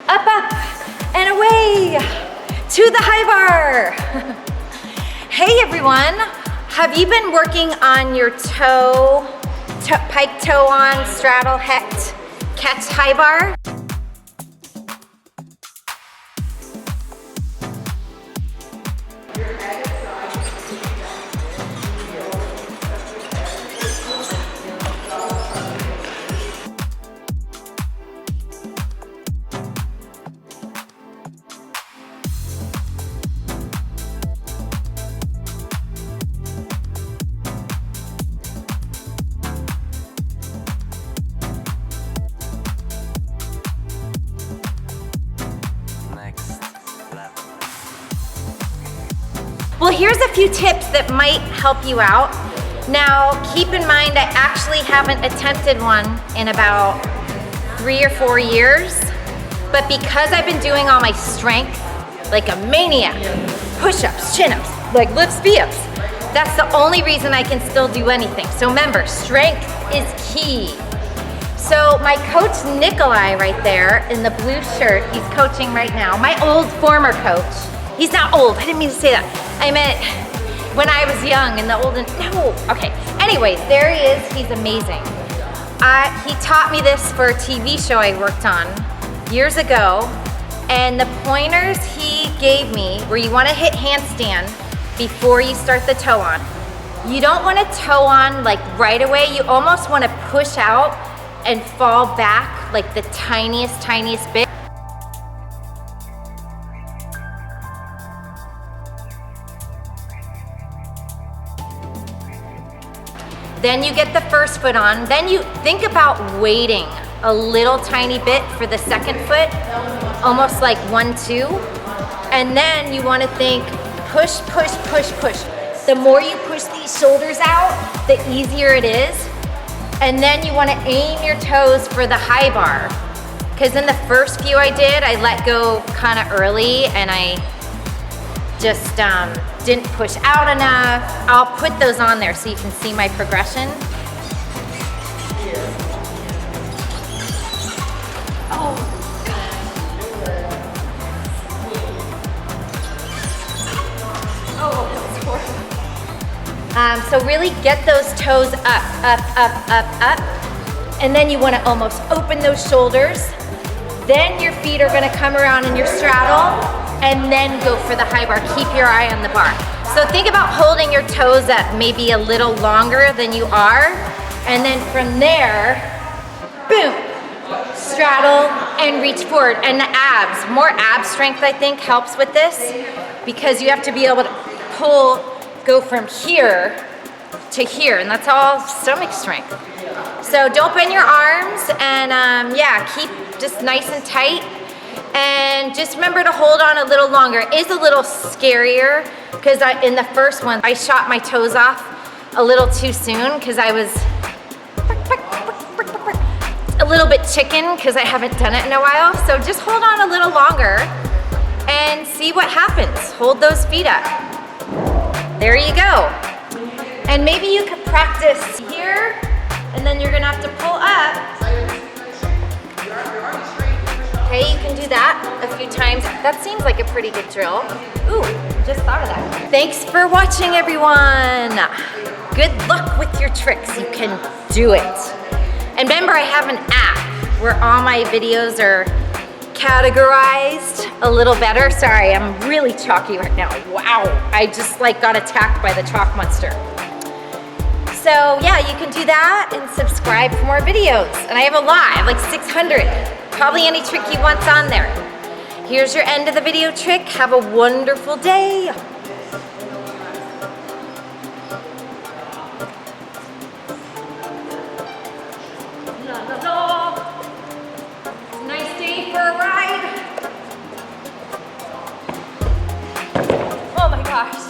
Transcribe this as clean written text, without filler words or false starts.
up, up, and away to the high bar. Hey everyone, have you been working on your pike toe on, straddle, hect, catch high bar? Well, here's a few tips that might help you out. Now, keep in mind, I actually haven't attempted one in about 3 or 4 years, but because I've been doing all my strength like a maniac, push-ups, chin-ups, like lifts, V-ups, that's the only reason I can still do anything. So remember, strength is key. So my coach Nikolai right there in the blue shirt, he's coaching right now, my old former coach. He's not old, I didn't mean to say that. I meant when I was young and the olden, no, okay. Anyways, there he is, he's amazing. He taught me this for a TV show I worked on years ago, and the pointers he gave me were you wanna hit handstand before you start the toe on. You don't wanna toe on like right away, you almost wanna push out and fall back like the tiniest bit. Then you get the first foot on. Then you think about waiting a little tiny bit for the second foot, almost like 1, 2. And then you wanna think push, push, push, push. The more you push these shoulders out, the easier it is. And then you wanna aim your toes for the high bar. Because in the first few I did, I let go kinda early and I just didn't push out enough. I'll put those on there so you can see my progression. Oh, God. Oh, that was horrible. So really get those toes up, up, up, up, up. And then you wanna almost open those shoulders. Then your feet are gonna come around in your straddle and then go for the high bar. Keep your eye on the bar. So think about holding your toes up maybe a little longer than you are. And then from there, boom, straddle and reach forward. And the abs, more ab strength I think helps with this because you have to be able to pull, go from here to here, and that's all stomach strength. So don't bend your arms and yeah, keep just nice and tight. And just remember to hold on a little longer. It is a little scarier because in the first one, I shot my toes off a little too soon because I was a little bit chicken because I haven't done it in a while. So just hold on a little longer and see what happens. Hold those feet up. There you go. And maybe you could practice here and then you're gonna have to pull up. Okay, you can do that a few times. That seems like a pretty good drill. Ooh, just thought of that. Thanks for watching, everyone. Good luck with your tricks. You can do it. And remember, I have an app where all my videos are categorized a little better. Sorry, I'm really chalky right now. Wow, I just like got attacked by the chalk monster. So yeah, you can do that and subscribe for more videos. And I have a lot, I have like 600. Probably any trick you want's on there. Here's your end of the video trick. Have a wonderful day. La, la, la. Nice day for a ride. Oh my gosh.